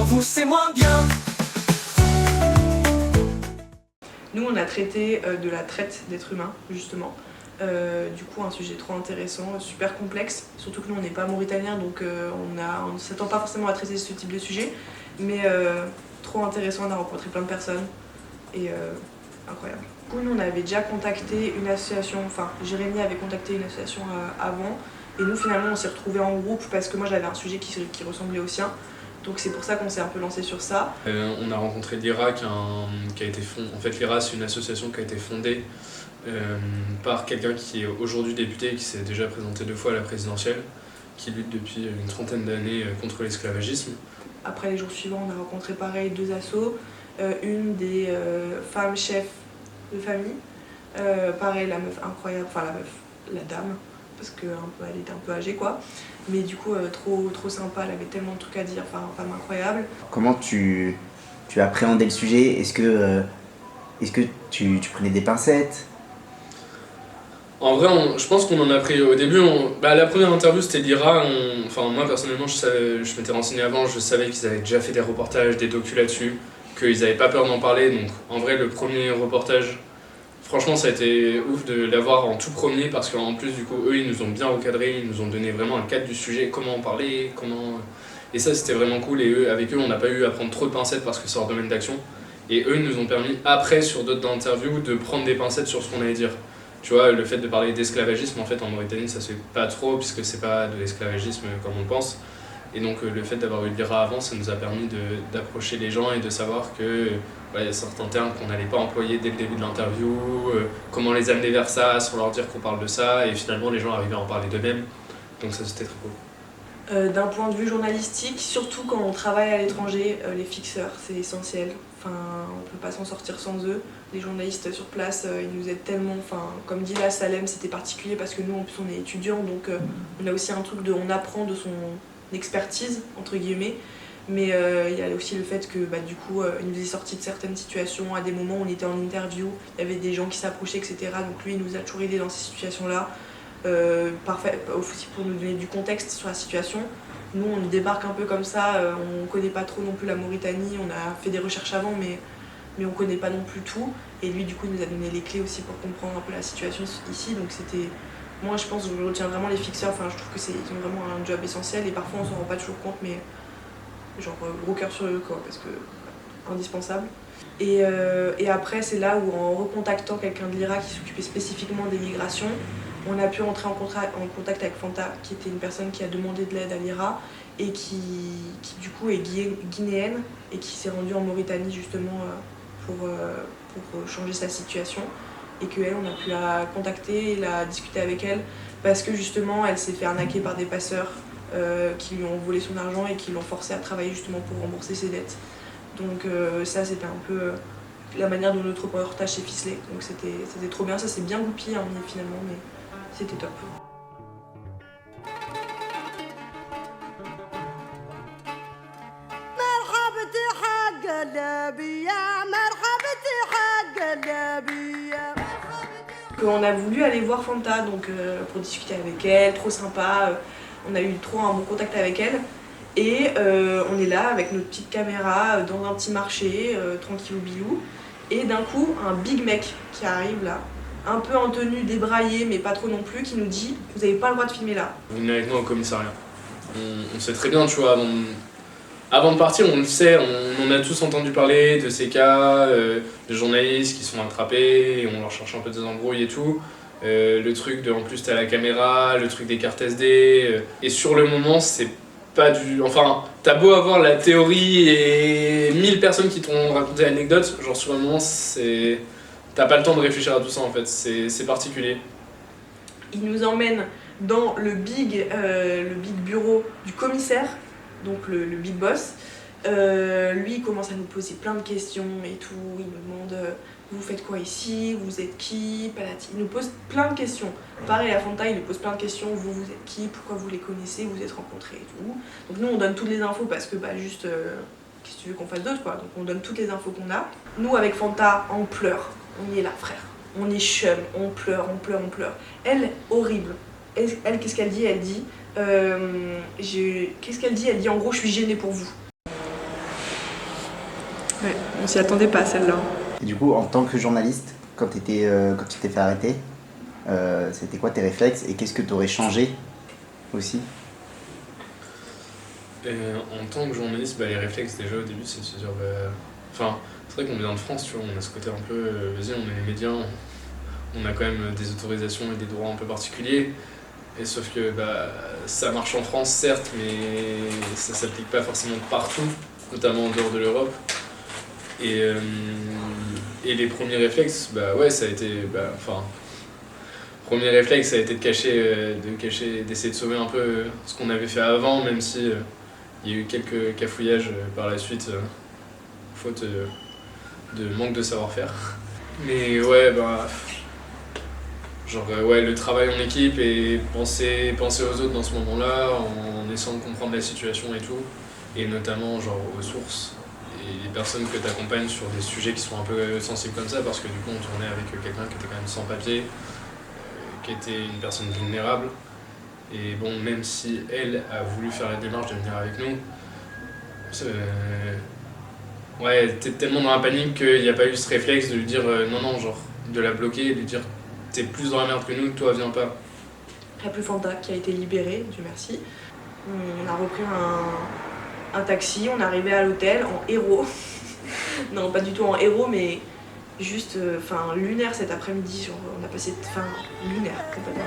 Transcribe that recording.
vous c'est moins bien. Nous on a traité de la traite d'êtres humains justement. Du coup un sujet trop intéressant, super complexe, surtout que nous on n'est pas mauritanien donc on ne s'attend pas forcément à traiter ce type de sujet, mais trop intéressant, on a rencontré plein de personnes et incroyable. Du coup nous on avait déjà contacté une association, enfin Jérémy avait contacté une association avant et nous finalement on s'est retrouvés en groupe parce que moi j'avais un sujet qui ressemblait au sien. Donc c'est pour ça qu'on s'est un peu lancé sur ça. On a rencontré l'IRA qui a été fondée. En fait l'IRA c'est une association qui a été fondée par quelqu'un qui est aujourd'hui député et qui s'est déjà présenté 2 fois à la présidentielle, qui lutte depuis une trentaine d'années contre l'esclavagisme. Après les jours suivants on a rencontré pareil 2 assos, une des femmes chefs de famille, pareil la meuf incroyable, enfin la dame, parce qu'elle était un peu âgée quoi, mais du coup trop sympa, elle avait tellement de trucs à dire, enfin femme incroyable. Comment tu appréhendais le sujet? Est-ce que tu prenais des pincettes? En vrai, je pense qu'on en a pris au début. La première interview c'était l'IRA. Enfin, moi personnellement, je m'étais renseigné avant, je savais qu'ils avaient déjà fait des reportages, des docus là-dessus, qu'ils n'avaient pas peur d'en parler. Donc en vrai, le premier reportage, franchement, ça a été ouf de l'avoir en tout premier parce qu'en plus, du coup, eux, ils nous ont bien recadré, ils nous ont donné vraiment un cadre du sujet, comment en parler, comment. Et ça, c'était vraiment cool. Et avec eux, on n'a pas eu à prendre trop de pincettes parce que c'est leur domaine d'action. Et eux, ils nous ont permis, après, sur d'autres interviews, de prendre des pincettes sur ce qu'on allait dire. Tu vois, le fait de parler d'esclavagisme, en fait, en Mauritanie, ça se fait pas trop, puisque c'est pas de l'esclavagisme comme on pense. Et donc, le fait d'avoir eu l'IRA avant, ça nous a permis d'approcher les gens et de savoir que y a certains termes qu'on n'allait pas employer dès le début de l'interview, comment les amener vers ça, sans leur dire qu'on parle de ça, et finalement, les gens arrivaient à en parler d'eux-mêmes. Donc, ça, c'était très cool. D'un point de vue journalistique, surtout quand on travaille à l'étranger, les fixeurs, c'est essentiel. Enfin, on peut pas s'en sortir sans eux. Les journalistes sur place, ils nous aident tellement. Enfin, comme dit là, Salem, c'était particulier parce que nous, en plus, on est étudiants, donc on a aussi un truc on apprend de son expertise, entre guillemets. Mais il y a aussi le fait que, du coup, il nous est sorti de certaines situations. À des moments où on était en interview, il y avait des gens qui s'approchaient, etc. Donc lui, il nous a toujours aidés dans ces situations-là. Parfait, aussi pour nous donner du contexte sur la situation. Nous on débarque un peu comme ça, on connaît pas trop non plus la Mauritanie, on a fait des recherches avant mais on connaît pas non plus tout. Et lui du coup il nous a donné les clés aussi pour comprendre un peu la situation ici. Donc c'était, moi je pense que je retiens vraiment les fixeurs, enfin je trouve que ils ont vraiment un job essentiel et parfois on s'en rend pas toujours compte mais genre gros cœur sur eux quoi, parce que indispensable. Et après c'est là où en recontactant quelqu'un de l'IRA qui s'occupait spécifiquement des migrations, on a pu entrer en contact avec Fanta, qui était une personne qui a demandé de l'aide à l'IRA et qui du coup est guinéenne et qui s'est rendue en Mauritanie justement pour changer sa situation. Et qu'elle, on a pu la contacter et la discuter avec elle parce que justement elle s'est fait arnaquer par des passeurs qui lui ont volé son argent et qui l'ont forcée à travailler justement pour rembourser ses dettes. Donc ça c'était un peu la manière dont notre reportage s'est ficelé. Donc c'était trop bien, ça s'est bien goupillé finalement, mais c'était top. On a voulu aller voir Fanta donc, pour discuter avec elle, trop sympa, on a eu trop un bon contact avec elle. Et on est là avec notre petite caméra dans un petit marché, tranquillou bilou. Et d'un coup, un big mec qui arrive là, un peu en tenue débraillée mais pas trop non plus, qui nous dit « Vous n'avez pas le droit de filmer là ». Vous venez avec nous au commissariat. On sait très bien, tu vois, avant de partir, on le sait, on en a tous entendu parler de ces cas, de journalistes qui sont attrapés, et on leur cherche un peu des embrouilles et tout. Le truc de en plus t'as la caméra, le truc des cartes SD, et sur le moment c'est pas du... Enfin, t'as beau avoir la théorie et 1000 personnes qui t'ont raconté l'anecdote, genre sur le moment c'est... T'as pas le temps de réfléchir à tout ça en fait, c'est particulier. Il nous emmène dans le big bureau du commissaire, donc le big boss. Lui il commence à nous poser plein de questions et tout, il nous demande vous faites quoi ici, vous êtes qui, palati. Il nous pose plein de questions. Pareil à Fanta, il nous pose plein de questions, vous êtes qui, pourquoi vous les connaissez, vous êtes rencontrés et tout. Donc nous on donne toutes les infos parce que juste qu'est-ce que tu veux qu'on fasse d'autre quoi. Donc on donne toutes les infos qu'on a. Nous avec Fanta on pleure, on y est là frère. On est chum, on pleure. Elle, horrible. Elle qu'est-ce qu'elle dit? Elle dit qu'est-ce qu'elle dit? Elle dit en gros je suis gênée pour vous. Ouais, on s'y attendait pas celle-là. Et du coup, en tant que journaliste, quand tu t'es fait arrêter, c'était quoi tes réflexes et qu'est-ce que tu aurais changé aussi? En tant que journaliste, les réflexes déjà au début, c'est de se dire, enfin, c'est vrai qu'on vient de France, tu vois, on a ce côté un peu, vas-y, on est les médias, on a quand même des autorisations et des droits un peu particuliers. Et sauf que ça marche en France, certes, mais ça s'applique pas forcément partout, notamment en dehors de l'Europe. Et les premiers réflexes, ça a été, premier réflexe, ça a été de cacher, d'essayer de sauver un peu ce qu'on avait fait avant, même si il y a eu quelques cafouillages par la suite, faute de manque de savoir-faire. Mais ouais, le travail en équipe et penser aux autres dans ce moment-là, en essayant de comprendre la situation et tout, et notamment aux sources et les personnes que tu accompagnes sur des sujets qui sont un peu sensibles comme ça, parce que du coup on tournait avec quelqu'un qui était quand même sans papier, qui était une personne vulnérable, et bon, même si elle a voulu faire la démarche de venir avec nous, t'es tellement dans la panique qu'il n'y a pas eu ce réflexe de lui dire non, de la bloquer et de lui dire t'es plus dans la merde que nous, toi viens pas. Il n'y a plus Fanta qui a été libérée, Dieu merci. On a repris un taxi, on est arrivé à l'hôtel en héros. Non, pas du tout en héros, mais juste lunaire cet après-midi. On a passé lunaire complètement.